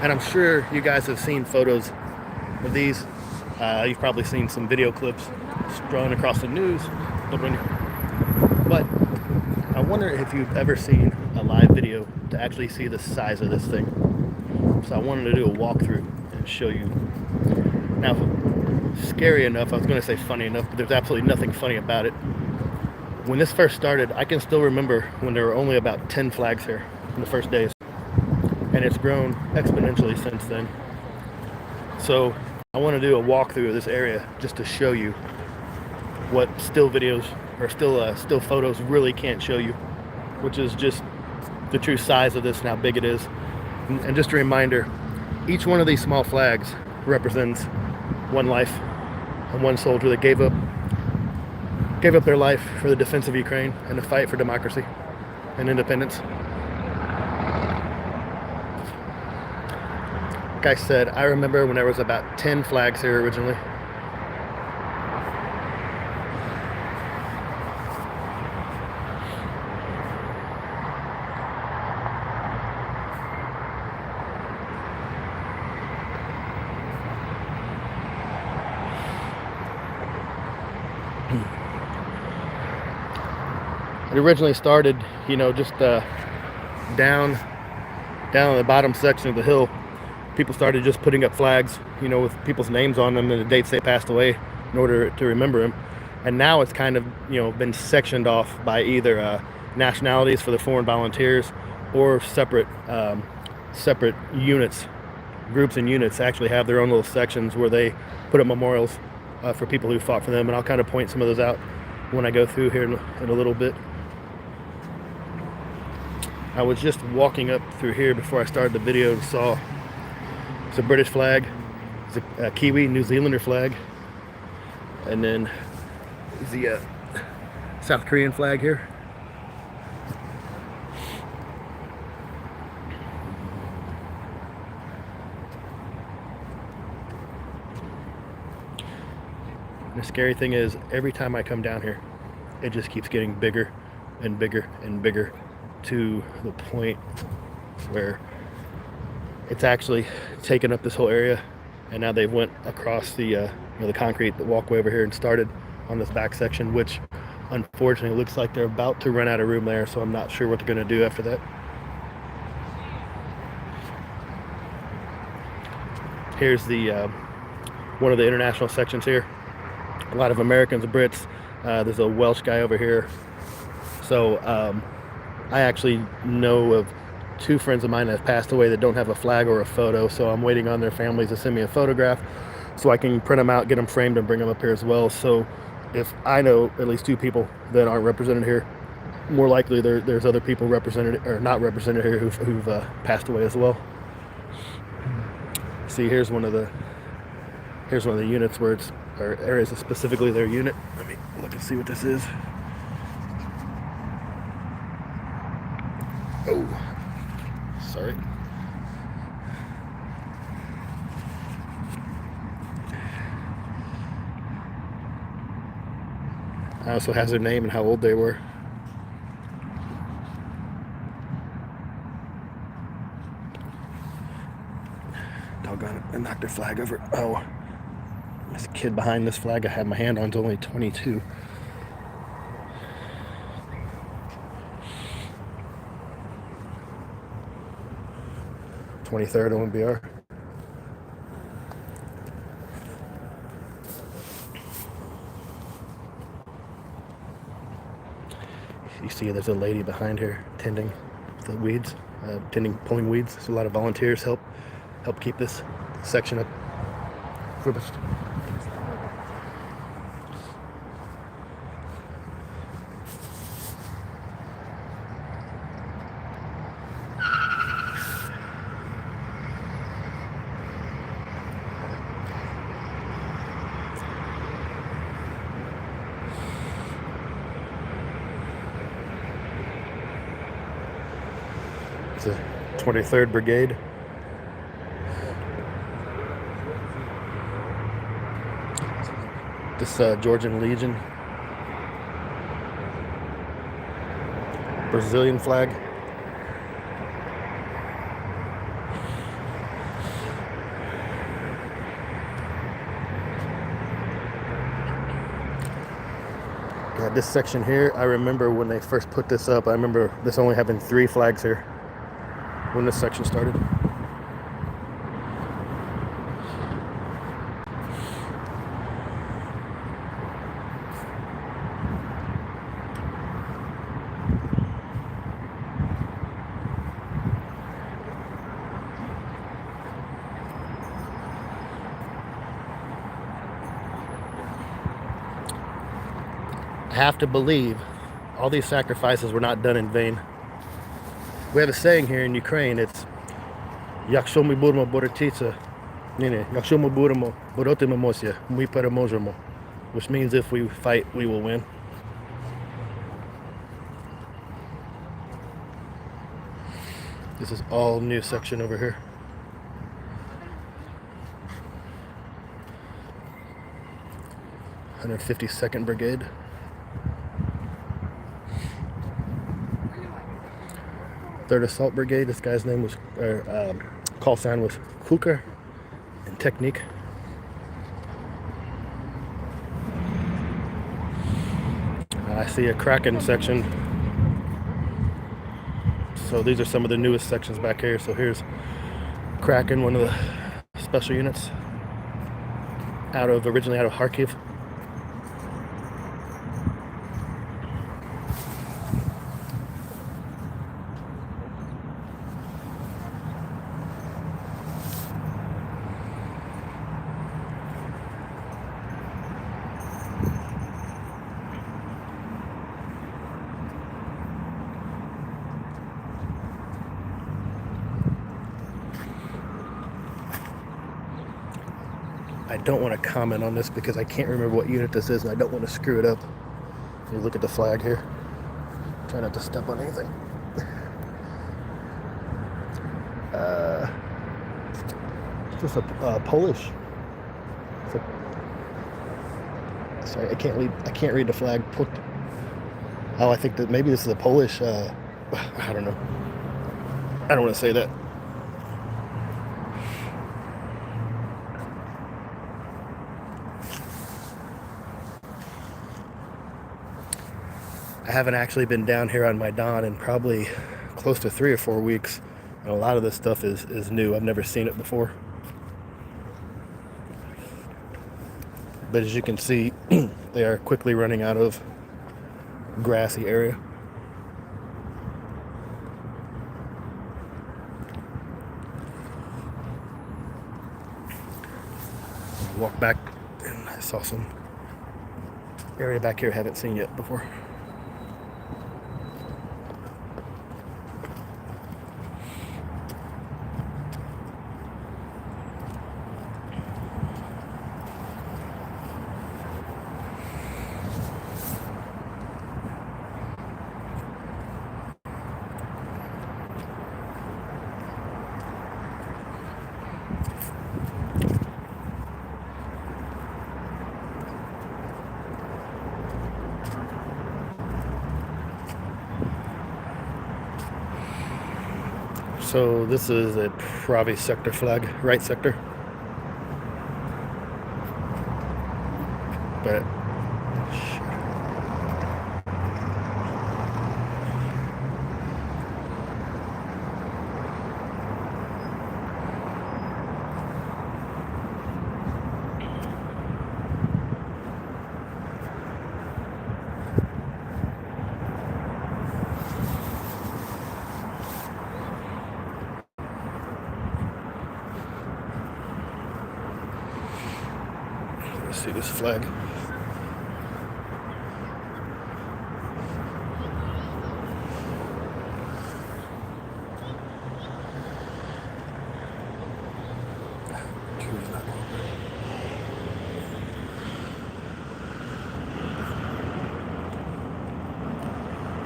And I'm sure you guys have seen photos of these. You've probably seen some video clips thrown across the news. But I wonder if you've ever seen a live video to actually see the size of this thing. So I wanted to do a walkthrough and show you. Now, scary enough, I was going to say funny enough, but there's absolutely nothing funny about it. When this first started, I can still remember when there were only about 10 flags here in the first days. And it's grown exponentially since then. So I want to do a walkthrough of this area just to show you what still videos or still photos really can't show you, which is just the true size of this and how big it is. And just a reminder, each one of these small flags represents one life and one soldier that gave up their life for the defense of Ukraine and the fight for democracy and independence. Like I said, I remember when there was about 10 flags here originally. It originally started, just down on the bottom section of the hill. People started just putting up flags, with people's names on them and the dates they passed away in order to remember them. And now it's kind of, been sectioned off by either nationalities for the foreign volunteers or separate units. Groups and units actually have their own little sections where they put up memorials for people who fought for them. And I'll kind of point some of those out when I go through here in a little bit. I was just walking up through here before I started the video and saw it's a British flag, it's a Kiwi, New Zealander flag, and then the South Korean flag here. And the scary thing is, every time I come down here, it just keeps getting bigger and bigger and bigger, to the point where it's actually taken up this whole area, and now they've went across the concrete, the walkway over here, and started on this back section, which unfortunately looks like they're about to run out of room there, so I'm not sure what they're going to do after that. Here's the one of the international sections here. A lot of Americans and Brits. There's a Welsh guy over here. So I actually know of 2 friends of mine that have passed away that don't have a flag or a photo, so I'm waiting on their families to send me a photograph so I can print them out, get them framed, and bring them up here as well. So if I know at least 2 people that aren't represented here, more likely there's other people represented or not represented here who've passed away as well. See, here's one of the units where it's, or areas of specifically their unit. Let me look and see what this is. Oh, sorry. It also has their name and how old they were. Doggone it, I knocked their flag over. Oh, this kid behind this flag I had my hand on is only 22. (23rd) OMBR. You see there's a lady behind her tending the weeds, pulling weeds. So a lot of volunteers help keep this section up. It's the 23rd Brigade. This Georgian Legion. Brazilian flag. Yeah, this section here, I remember when they first put this up, I remember this only having 3 flags here when this section started. I have to believe all these sacrifices were not done in vain. We have a saying here in Ukraine, it's Якщо ми будемо боротися, якщо ми будемо боротимемося, ми переможемо, which means if we fight, we will win. This is all new section over here. (152nd Brigade). Third Assault Brigade. This guy's name was, call sign was Hooker and Technique. I see a Kraken section. So these are some of the newest sections back here. So here's Kraken, one of the special units originally out of Kharkiv. I don't want to comment on this because I can't remember what unit this is and I don't want to screw it up. You look at the flag here. Try not to step on anything. Just a Polish. Sorry, I can't read the flag. Oh, I think that maybe this is a Polish. I don't know. I don't want to say that. I haven't actually been down here on Maidan in probably close to 3 or 4 weeks, and a lot of this stuff is new. I've never seen it before. But as you can see, they are quickly running out of grassy area. Walk back, and I saw some area back here I haven't seen yet before. So this is a Pravi sector flag, right sector. But let's see this flag.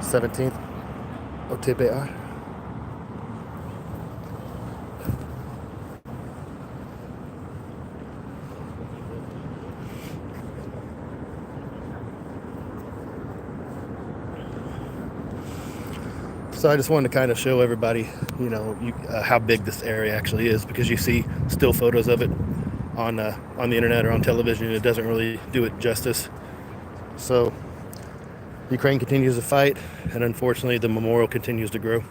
(17th OTBR). So I just wanted to kind of show everybody, how big this area actually is, because you see still photos of it on the internet or on television, and it doesn't really do it justice. So Ukraine continues to fight, and unfortunately the memorial continues to grow.